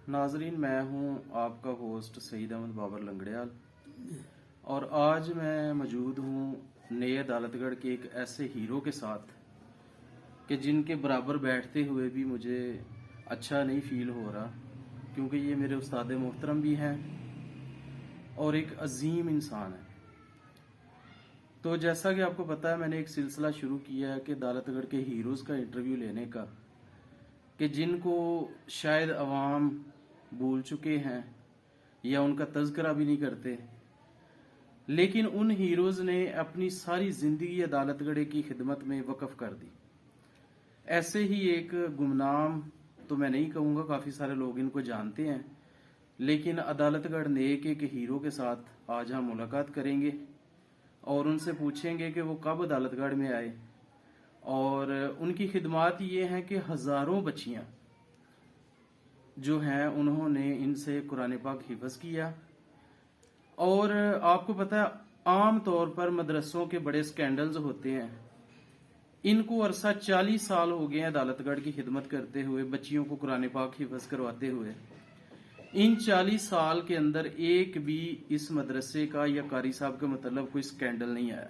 नाजरीन, मैं हूं आपका होस्ट सईद अहमद बाबर लंगड़ियाल और आज मैं मौजूद हूं नए अदालतगढ़ के एक ऐसे हीरो के साथ कि जिनके बराबर बैठते हुए भी मुझे अच्छा नहीं फील हो रहा, क्योंकि ये मेरे उस्ताद मोहतरम भी हैं और एक अजीम इंसान है। तो जैसा कि आपको पता है, मैंने एक सिलसिला शुरू किया है कि अदालतगढ़ के हीरोज़ का इंटरव्यू लेने का, कि जिनको शायद अवाम भूल चुके हैं या उनका तज़किरा भी नहीं करते, लेकिन उन हीरोज़ ने अपनी सारी ज़िंदगी अदालतगढ़ की खिदमत में वक़फ़ कर दी। ऐसे ही एक गुमनाम तो मैं नहीं कहूँगा, काफ़ी सारे लोग इनको जानते हैं, लेकिन अदालतगढ़ नेक एक हीरो के साथ आज हम मुलाकात करेंगे और उनसे पूछेंगे कि वो कब अदालतगढ़ में आए। और उनकी खिदमात ये हैं कि हज़ारों बच्चियाँ जो हैं उन्होंने इनसे कुरान पाक हिफ्ज़ किया। और आपको पता है, आम तौर पर मदरसों के बड़े स्कैंडल्स होते हैं। इनको अरसा 40 साल हो गए हैं अदालतगढ़ की खिदमत करते हुए, बच्चियों को कुरान पाक हिफ्ज़ करवाते हुए। इन 40 साल के अंदर एक भी इस मदरसे का या कारी साहब का मतलब कोई स्कैंडल नहीं आया।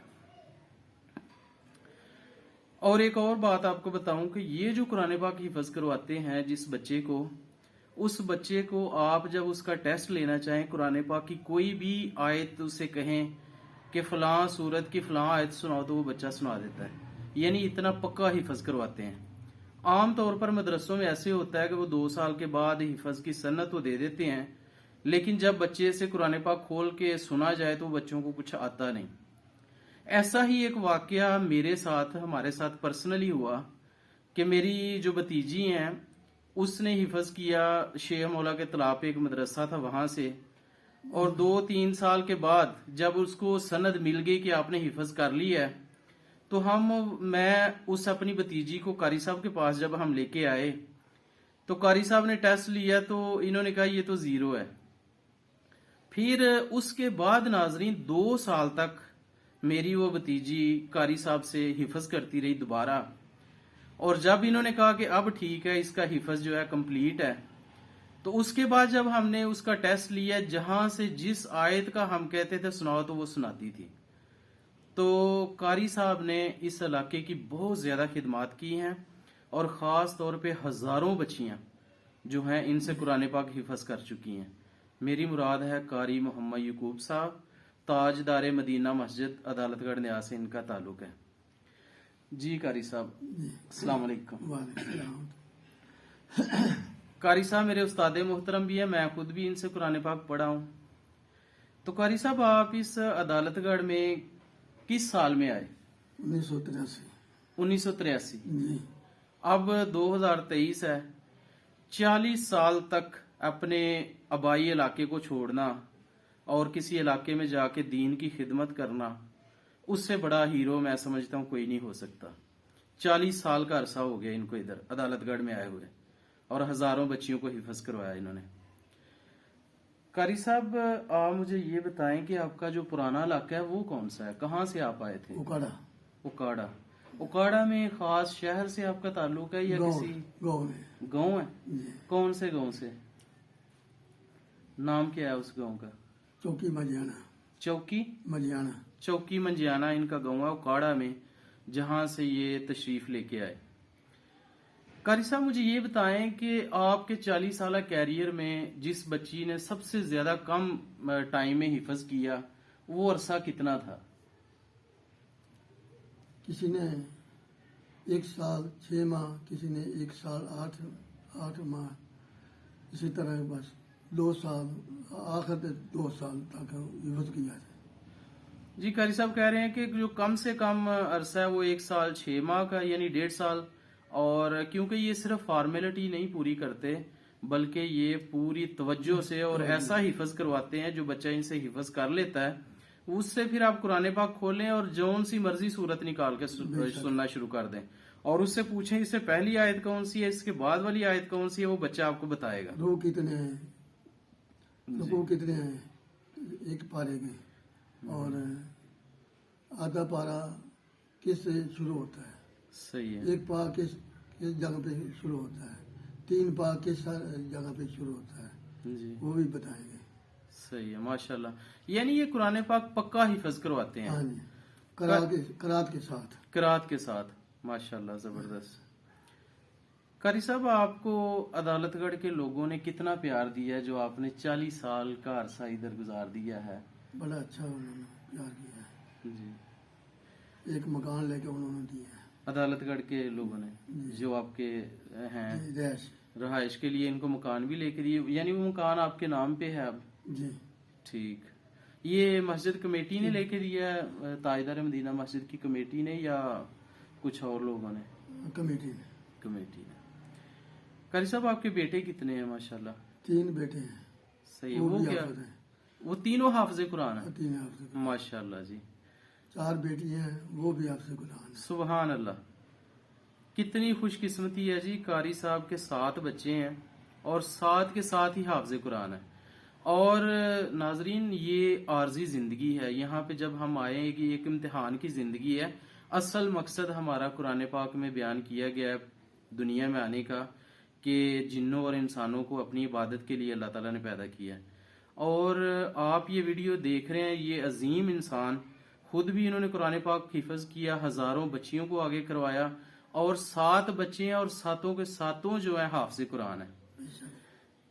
और एक और बात आपको बताऊं कि ये जो कुरान पाक हिफ्ज़ करवाते हैं जिस बच्चे को, उस बच्चे को आप जब उसका टेस्ट लेना चाहें, कुरान पाक की कोई भी आयत उसे कहें कि फलां सूरत की फलां आयत सुनाओ, तो वो बच्चा सुना देता है। यानी इतना पक्का हिफ्ज़ करवाते हैं। आम तौर पर मदरसों में ऐसे होता है कि वो 2 साल के बाद हिफ्ज़ की सन्नत तो दे देते हैं, लेकिन जब बच्चे से कुरान पाक खोल के सुना जाए तो बच्चों को कुछ आता नहीं। ऐसा ही एक वाकया मेरे साथ, हमारे साथ पर्सनली हुआ कि मेरी जो भतीजी हैं उसने हिफ्ज़ किया शेख मौला के तलाब पे, एक मदरसा था वहां से, और 2-3 साल के बाद जब उसको सनद मिल गई कि आपने हिफ्ज़ कर लिया है, तो मैं उस अपनी भतीजी को कारी साहब के पास जब हम लेके आए तो कारी साहब ने टेस्ट लिया तो इन्होंने कहा ये तो 0 है। फिर उसके बाद नाजरीन 2 साल तक मेरी वो भतीजी कारी साहब से हिफ्ज़ करती रही दोबारा। और जब इन्होंने कहा कि अब ठीक है, इसका हिफ्ज़ जो है कंप्लीट है, तो उसके बाद जब हमने उसका टेस्ट लिया, जहां से जिस आयत का हम कहते थे सुनाओ, तो वो सुनाती थी। तो कारी साहब ने इस इलाके की बहुत ज्यादा खिदमात की हैं और खास तौर पे हजारों बच्चियां जो हैं इनसे कुरान पाक हिफ्ज़ कर चुकी हैं। मेरी मुराद है कारी मोहम्मद यकूब साहब, ताजदार मदीना मस्जिद अदालतगढ़ न्याय से इनका ताल्लुक है। जी कारी साहब, अस्सलाम वालेकुम। कारी साहब मेरे उस्ताद मोहतरम भी है, मैं खुद भी इनसे कुरान पाक पढ़ा हूँ। तो कारी साहब, आप इस अदालतगढ़ में किस साल में आए? 1983। अब 2023 है। 40 साल तक अपने आबाई इलाके को छोड़ना और किसी इलाके में जाके दीन की खिदमत करना, उससे बड़ा हीरो मैं समझता हूँ कोई नहीं हो सकता। 40 साल का अरसा हो गया इनको इधर अदालतगढ़ में आए हुए और हजारों बच्चियों को हिफ्ज़ करवाया इन्होंने। कारी साहब, आप मुझे ये बताएं कि आपका जो पुराना इलाका है वो कौन सा है, कहाँ से आप आए थे? उकाड़ा। उकाड़ा में खास शहर से आपका ताल्लुक है या किसी गांव है? कौन से गांव से? नाम क्या है उस गांव का? चौकी मंजियाना इनका गांव है उकाड़ा में, जहां से ये तशरीफ लेके आए। कारी साहब, मुझे ये बताएं कि आपके 40 साल कैरियर में जिस बच्ची ने सबसे ज्यादा कम टाइम में हिफ्ज़ किया, वो अरसा कितना था? किसी ने 1 साल 6 माह, किसी ने 1 साल 8 माह, इसी तरह बस 2 साल, आखिर पे 2 साल तक हिफ्ज़ किया है। जी, कारी साहब कह रहे हैं कि जो कम से कम अरसा है वो 1 साल 6 माह का, यानी 1.5 साल। और क्योंकि ये सिर्फ फॉर्मेलिटी नहीं पूरी करते, बल्कि ये पूरी तवज्जो से और ऐसा हिफ्ज़ करवाते हैं जो बच्चा इनसे हिफ्ज़ कर लेता है, उससे फिर आप कुरान पाक खोलें और जौन सी मर्जी सूरत निकाल के सुनना शुरू कर दें और उससे पूछें इससे पहली आयत कौन सी है, इसके बाद वाली आयत कौन सी है, वो बच्चा आपको बताएगा। रुकू कितने हैं एक पारे में, और आधा पारा किस से शुरू होता है? सही है। एक पारा किस जगह पे शुरू होता है? तीन पाक किस जगह पे शुरू होता है जी वो भी बताएंगे। सही है माशाल्लाह। यानी ये कुरान पाक पक्का हिफज करवाते हैं हाँ जी, करात के साथ। किरात के साथ। माशाल्लाह जबरदस्त। कारी साहब आपको अदालतगढ़ के लोगों ने कितना प्यार दिया है जो आपने 40 साल का अरसा इधर गुजार दिया है? बड़ा अच्छा उन्होंने प्यार किया है, जी एक मकान लेके उन्होंने दिया है अदालतगढ़ के लोगों ने जो आपके हैं जी, रैश रहाइश के लिए इनको मकान भी लेके दिए, यानी वो मकान आपके नाम पे है अब? जी। ठीक। ये मस्जिद कमेटी ने लेके दिया है, ताजदार मदीना मस्जिद की कमेटी ने या कुछ और लोगों ने? कमेटी ने। कमेटी ने। कारी साहब आपके बेटे कितने हैं माशाल्लाह? 3 बेटे हैं, सही है। वो वो भी क्या हाफिज हैं, वो तीनों हाफिज कुरान है? 3 हाफिज। माशाल्लाह जी। 4 बेटियां हैं, वो भी हाफिज कुरान है। सुबहान अल्लाह। कितनी खुशकिस्मती है जी, कारी साहब के 7 बच्चे हैं और 7 के साथ ही हाफिज कुरान है। और नाजरीन ये आर्जी जिंदगी है, यहाँ पे जब हम आए कि एक इम्तिहान की जिंदगी है। असल मकसद हमारा कुरान पाक में बयान किया गया है दुनिया में आने का कि जिन्नों और इंसानों को अपनी इबादत के लिए अल्लाह ताला ने पैदा किया है। और आप ये वीडियो देख रहे हैं, ये अजीम इंसान खुद भी इन्होंने कुरान पाक हिफज किया, हजारों बच्चियों को आगे करवाया और 7 बच्चे हैं और 7 के 7 जो है हाफिज कुरान है।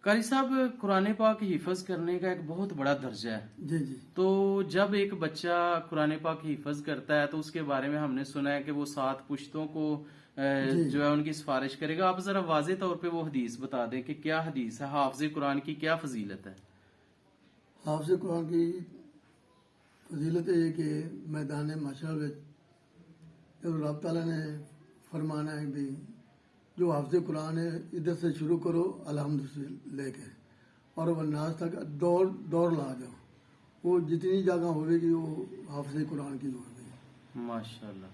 कारी साहब कुरान पाक हिफज करने का एक बहुत बड़ा दर्जा है। जी जी। तो जब एक बच्चा कुरान पाक हिफज करता है तो उसके बारे में हमने सुना है कि वो 7 पुश्तों को जो है उनकी सिफारिश करेगा। आप जरा वाज़ेह तौर पे वो हदीस बता दें कि क्या हदीस है, हाफिज कुरान की क्या फजीलत है? हाफिज कुरान की फजीलत है कि मैदान मशर में जब रब तआला ने फरमाना है भी जो हाफिज कुरान है इधर से शुरू करो अलहम्द से लेके और वह नाज तक दौड़ ला जाओ, वो जितनी जगह होगी वो हाफिज कुरान की होगी। माशाल्लाह।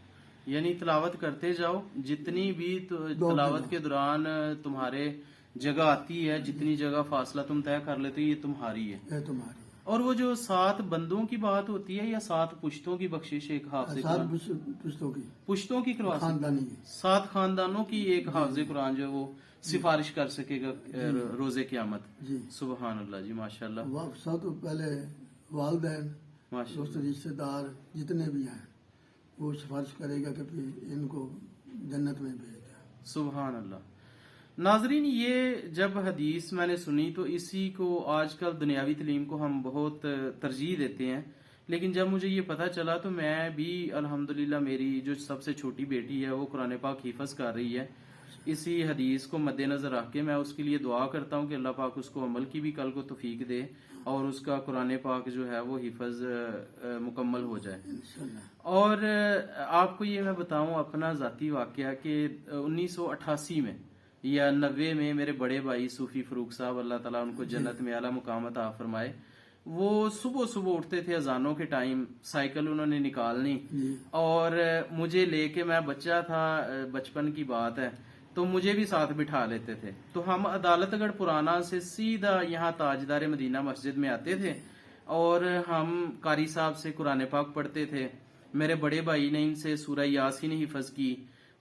यानी तिलावत करते जाओ, जितनी भी तिलावत के दौरान तुम्हारे जगह आती है, जितनी जगह फासला तुम तय कर लेते हो, ये तुम्हारी है। है तुम्हारी। और वो जो 7 बंदों की बात होती है या 7 पुश्तों की बख्शिश एक हाफिज 7 कुरान? पुश्तों की, पुश्तों की करवा सकते हैं। खानदानी की। 7 खानदानों की एक हाफिज कुरान जो वो सिफारिश कर सकेगा रोजे क़यामत। जी सुबहान अल्लाह जी माशाल्लाह। वह सब तो पहले वालदैन माशाल्लाह दोस्त रिश्तेदार जितने भी हैं वो सिफारिश करेगा कि फिर इनको जन्नत में भेजा। सुबहान अल्लाह। नाजरीन ये जब हदीस मैंने सुनी तो इसी को आजकल दुनियावी तलीम को हम बहुत तरजीह देते हैं, लेकिन जब मुझे ये पता चला तो मैं भी अल्हम्दुलिल्लाह, मेरी जो सबसे छोटी बेटी है वो कुरान पाक हिफज कर रही है। इसी हदीस को मद्देनजर रख के मैं उसके लिए दुआ करता हूँ कि अल्लाह पाक उसको अमल की भी कल को तौफीक दे और उसका कुरान पाक जो है वो हिफज मुकम्मल हो जाए। इंशाल्लाह। और आपको ये मैं बताऊं अपना जाती वाकया कि 1988 में या 90 में मेरे बड़े भाई सूफी फरूक साहब, अल्लाह ताला उनको जन्नत में आला मुकाम अता फरमाए, वो सुबह सुबह उठते थे अजानों के टाइम, साइकिल उन्होंने निकालनी और मुझे लेके, मैं बच्चा था, बचपन की बात है, तो मुझे भी साथ बिठा लेते थे। तो हम अदालतगढ़ पुराना से सीधा यहाँ ताजदार मदीना मस्जिद में आते थे और हम कारी साहब से कुरान पाक पढ़ते थे। मेरे बड़े भाई ने इनसे सूरह यासीन हिफज की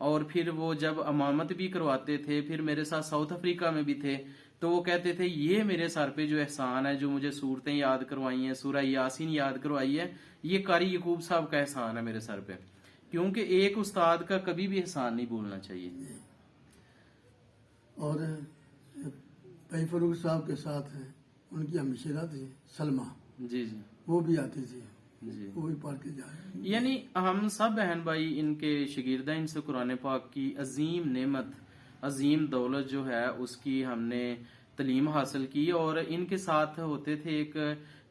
और फिर वो जब अमामत भी करवाते थे, फिर मेरे साथ साउथ अफ्रीका में भी थे, तो वो कहते थे ये मेरे सर पे जो एहसान है, जो मुझे सूरतें याद करवाई हैं, सूरह यासीन याद करवाई है, ये कारी यकूब साहब का एहसान है मेरे सर पे। क्योंकि एक उस्ताद का कभी भी एहसान नहीं भूलना चाहिए। और भाई फरूक साहब के साथ है उनकी हमेशा थी सलमा, जी जी, वो भी आती थी जी। वो भी पढ़ के जाए। यानी हम सब बहन भाई इनके शागिर्द हैं, इनसे कुरान पाक की अजीम नेमत, अजीम दौलत जो है उसकी हमने तलीम हासिल की। और इनके साथ होते थे एक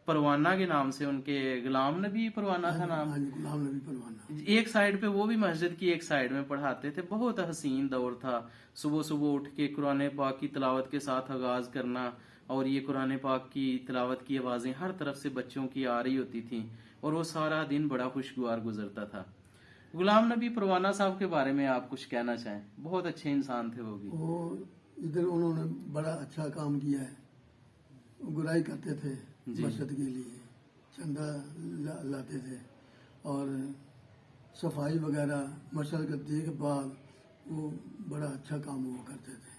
परवाना के नाम से, उनके गुलाम नबी परवाना था नाम। हाँ जी, गुलाम नबी परवाना। एक साइड पे वो भी मस्जिद की, एक साइड में पढ़ाते थे। बहुत हसीन दौर था, सुबह सुबह उठ के कुरान पाक की तिलावत के साथ आगाज करना और ये कुरान पाक की तिलावत की आवाजें हर तरफ से बच्चों की आ रही होती थी और वो सारा दिन बड़ा खुशगवार गुजरता था। गुलाम नबी परवाना साहब के बारे में आप कुछ कहना चाहें? बहुत अच्छे इंसान थे वो भी। वो इधर उन्होंने बड़ा अच्छा काम किया है, गुराई करते थे मस्जिद के लिए, चंदा लाते थे और सफाई वगैरह, मस्जिद की देखभाल, वो बड़ा अच्छा काम वो करते थे।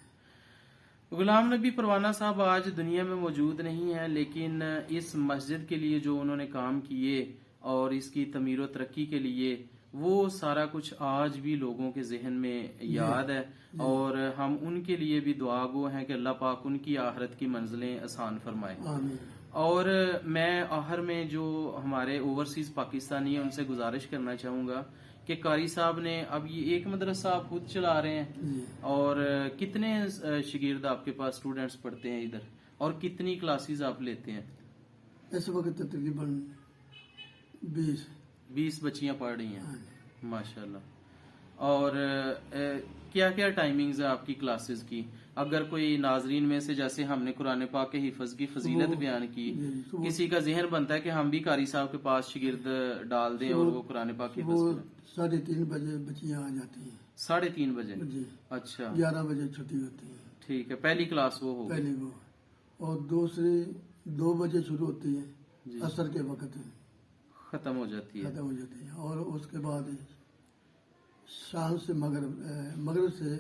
غلام نبی پروانہ صاحب آج دنیا میں موجود نہیں ہیں، لیکن اس مسجد کے لیے جو انہوں نے کام کیے اور اس کی تعمیر و ترقی کے لیے وہ سارا کچھ آج بھی لوگوں کے ذہن میں یاد ہے، اور ہم ان کے لیے بھی دعا گو ہیں کہ اللہ پاک ان کی آخرت کی منزلیں آسان فرمائے۔ آمین۔ اور میں آخر میں جو ہمارے اوورسیز پاکستانی ہیں ان سے گزارش کرنا چاہوں گا کہ قاری صاحب نے اب یہ ایک مدرسہ آپ خود چلا رہے ہیں، جی، اور کتنے شاگرد آپ کے پاس اسٹوڈنٹس پڑھتے ہیں ادھر، اور کتنی کلاسز آپ لیتے ہیں؟ اس وقت تقریباً 20 بچیاں پڑھ رہی ہیں، ہاں جی۔ ماشاءاللہ۔ اور کیا کیا ٹائمنگز ہے آپ کی کلاسز کی؟ اگر کوئی ناظرین میں سے، جیسے ہم نے قرآن پاک کے حفظ کی فضیلت بیان کی، کسی کا ذہن بنتا ہے کہ ہم بھی قاری صاحب کے پاس شاگرد ڈال دیں اور وہ قرآن پاک حفظ وہ کریں۔ 3:30 بجے بچیاں آ جاتی ہیں۔ 3:30 بجے؟ جی، اچھا 11 بجے چھٹی ہوتی ہے ٹھیک ہے، پہلی کلاس وہ ہوگی۔ پہلی وہ، اور دوسری 2 بجے شروع ہوتی ہے، جی، عصر کے وقت ختم ہو جاتی ہے۔ ختم ہو جاتی ہے، اور اس کے بعد شام سے مغرب سے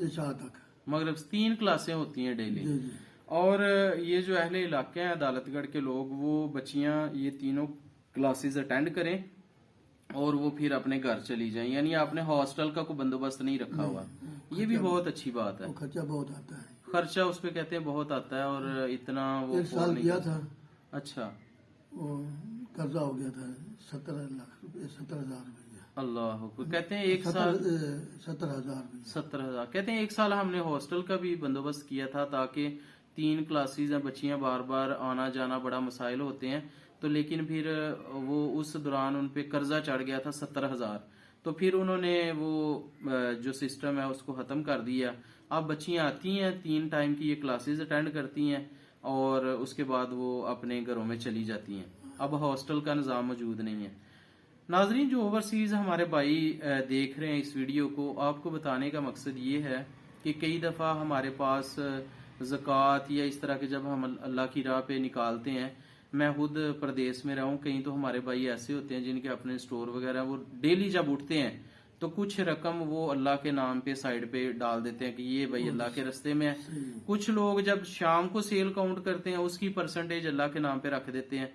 عشاء تک۔ مغرب 3 کلاسیں ہوتی ہیں ڈیلی۔ جی جی، اور یہ جو اہل علاقے ہیں عدالت گڑھ کے لوگ، وہ بچیاں یہ تینوں کلاسز اٹینڈ کریں اور وہ پھر اپنے گھر چلی جائیں، یعنی آپ نے ہاسٹل کا کوئی بندوبست نہیں رکھا ہوا، یہ بھی بہت اچھی بات ہے۔ وہ خرچہ بہت آتا ہے۔ خرچہ اس پہ کہتے ہیں بہت آتا ہے، اور اتنا وہ 1 سال نہیں کیا کرتا۔ تھا، اچھا، وہ قرضہ ہو گیا تھا 17 لاکھ روپے، 17,000 روپیہ۔ اللہ اکبر۔ کہتے ہیں 1 سال 17,000 روپیہ۔ 17,000 کہتے ہیں 1 سال ہم نے ہاسٹل کا بھی بندوبست کیا تھا، تاکہ 3 کلاسز ہیں، بچیاں بار بار آنا جانا بڑا مسائل ہوتے ہیں، تو لیکن پھر وہ اس دوران ان پہ قرضہ چڑھ گیا تھا 17,000، تو پھر انہوں نے وہ جو سسٹم ہے اس کو ختم کر دیا۔ اب بچیاں آتی ہیں، 3 ٹائم کی یہ کلاسز اٹینڈ کرتی ہیں، اور اس کے بعد وہ اپنے گھروں میں چلی جاتی ہیں۔ اب ہاسٹل کا نظام موجود نہیں ہے۔ ناظرین، جو اوورسیز ہمارے بھائی دیکھ رہے ہیں اس ویڈیو کو، آپ کو بتانے کا مقصد یہ ہے کہ کئی دفعہ ہمارے پاس زکوٰۃ یا اس طرح کے جب ہم اللہ کی راہ پہ نکالتے ہیں، میں خود پردیس میں رہا ہوں، کہیں تو ہمارے بھائی ایسے ہوتے ہیں جن کے اپنے سٹور وغیرہ، وہ ڈیلی جب اٹھتے ہیں تو کچھ رقم وہ اللہ کے نام پہ سائڈ پہ ڈال دیتے ہیں کہ یہ بھائی اللہ کے رستے میں ہے۔ کچھ لوگ جب شام کو سیل کاؤنٹ کرتے ہیں اس کی پرسنٹیج اللہ کے نام پہ رکھ دیتے ہیں۔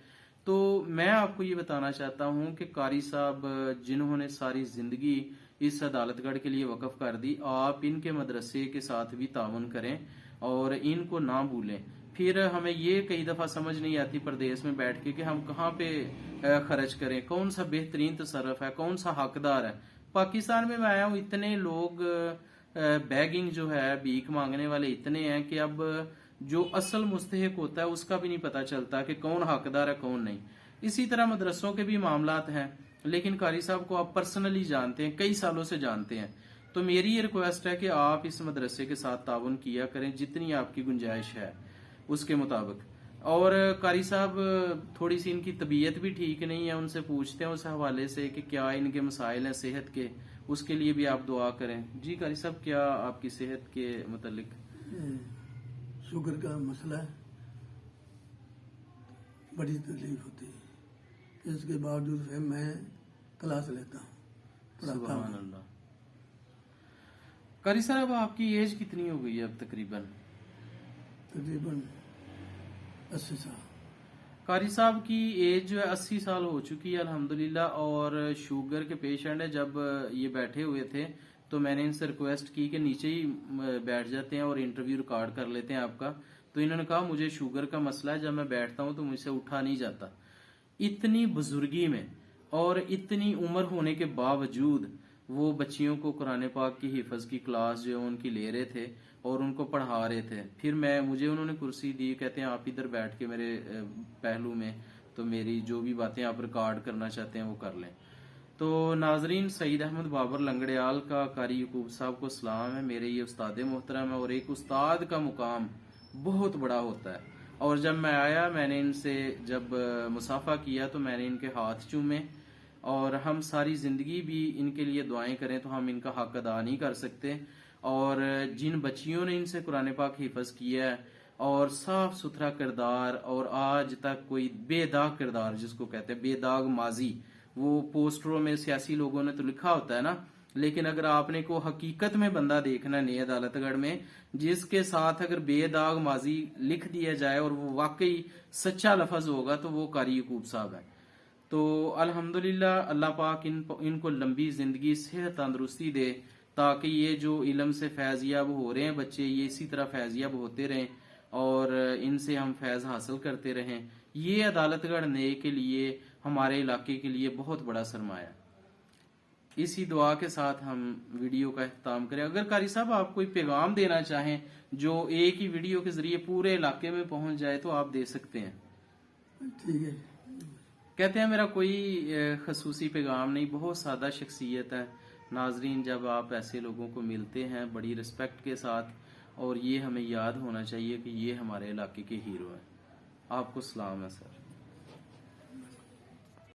تو میں آپ کو یہ بتانا چاہتا ہوں کہ قاری صاحب جنہوں نے ساری زندگی اس عدالت گڑھ کے لیے وقف کر دی، آپ ان کے مدرسے کے ساتھ بھی تعاون کریں اور ان کو نہ بھولیں۔ پھر ہمیں یہ کئی دفعہ سمجھ نہیں آتی پردیس میں بیٹھ کے کہ ہم کہاں پہ خرچ کریں، کون سا بہترین تصرف ہے، کون سا حقدار ہے۔ پاکستان میں آیا ہوں، اتنے لوگ بیگنگ جو ہے، بھیک مانگنے والے اتنے ہیں کہ اب جو اصل مستحق ہوتا ہے اس کا بھی نہیں پتا چلتا کہ کون حقدار ہے کون نہیں۔ اسی طرح مدرسوں کے بھی معاملات ہیں، لیکن قاری صاحب کو آپ پرسنلی جانتے ہیں، کئی سالوں سے جانتے ہیں، تو میری یہ ریکویسٹ ہے کہ آپ اس مدرسے کے ساتھ تعاون کیا کریں جتنی آپ کی گنجائش ہے اس کے مطابق۔ اور قاری صاحب تھوڑی سی ان کی طبیعت بھی ٹھیک نہیں ہے، ان سے پوچھتے ہیں اس حوالے سے کہ کیا ان کے مسائل ہیں صحت کے، اس کے لیے بھی آپ دعا کریں۔ جی قاری صاحب، کیا آپ کی صحت کے متعلق؟ شوگر کا مسئلہ ہے، بڑی تکلیف ہوتی ہے، اس کے باوجود پھر میں کلاس لیتا ہوں، پڑھاتا سبحان ہوں۔ اللہ۔ قاری صاحب، آپ کی ایج کتنی ہو گئی ہے اب تقریباً؟ تقریباً 80 سال۔ قاری صاحب کی ایج جو ہے 80 سال ہو چکی ہے الحمدللہ، اور شوگر کے پیشنٹ ہے۔ جب یہ بیٹھے ہوئے تھے تو میں نے ان سے ریکویسٹ کی کہ نیچے ہی بیٹھ جاتے ہیں اور انٹرویو ریکارڈ کر لیتے ہیں آپ کا، تو انہوں نے کہا مجھے شوگر کا مسئلہ ہے، جب میں بیٹھتا ہوں تو مجھ سے اٹھا نہیں جاتا۔ اتنی بزرگی میں اور اتنی عمر ہونے کے باوجود وہ بچیوں کو قرآن پاک کی حفظ کی کلاس جو ان کی لے رہے تھے اور ان کو پڑھا رہے تھے۔ پھر مجھے انہوں نے کرسی دی، کہتے ہیں آپ ادھر بیٹھ کے میرے پہلو میں، تو میری جو بھی باتیں آپ ریکارڈ کرنا چاہتے ہیں وہ کر لیں۔ تو ناظرین، سعید احمد بابر لنگڑیال کا قاری یعقوب صاحب کو سلام ہے، میرے یہ استاد محترم ہے، اور ایک استاد کا مقام بہت بڑا ہوتا ہے۔ اور جب میں آیا، میں نے ان سے جب مصافحہ کیا تو میں نے ان کے ہاتھ چومے، اور ہم ساری زندگی بھی ان کے لیے دعائیں کریں تو ہم ان کا حق ادا نہیں کر سکتے۔ اور جن بچیوں نے ان سے قرآن پاک حفظ کیا ہے اور صاف ستھرا کردار، اور آج تک کوئی بے داغ کردار جس کو کہتے ہیں، بے داغ ماضی، وہ پوسٹروں میں سیاسی لوگوں نے تو لکھا ہوتا ہے نا، لیکن اگر آپ نے کو حقیقت میں بندہ دیکھنا ہے نئے عدالت گڑھ میں جس کے ساتھ اگر بے داغ ماضی لکھ دیا جائے اور وہ واقعی سچا لفظ ہوگا تو وہ قاری یعقوب صاحب ہے. تو الحمدللہ اللہ پاک ان کو لمبی زندگی صحت تندرستی دے تاکہ یہ جو علم سے فیض یاب ہو رہے ہیں بچے یہ اسی طرح فیض یاب ہوتے رہیں اور ان سے ہم فیض حاصل کرتے رہیں. یہ عدالت گڑھ نئے کے لیے ہمارے علاقے کے لیے بہت بڑا سرمایہ. اسی دعا کے ساتھ ہم ویڈیو کا اختتام کریں. اگر قاری صاحب آپ کوئی پیغام دینا چاہیں جو ایک ہی ویڈیو کے ذریعے پورے علاقے میں پہنچ جائے تو آپ دے سکتے ہیں. ٹھیک ہے. کہتے ہیں میرا کوئی خصوصی پیغام نہیں، بہت سادہ شخصیت ہے. ناظرین جب آپ ایسے لوگوں کو ملتے ہیں بڑی رسپیکٹ کے ساتھ اور یہ ہمیں یاد ہونا چاہیے کہ یہ ہمارے علاقے کے ہیرو ہیں. آپ کو سلام ہے سر.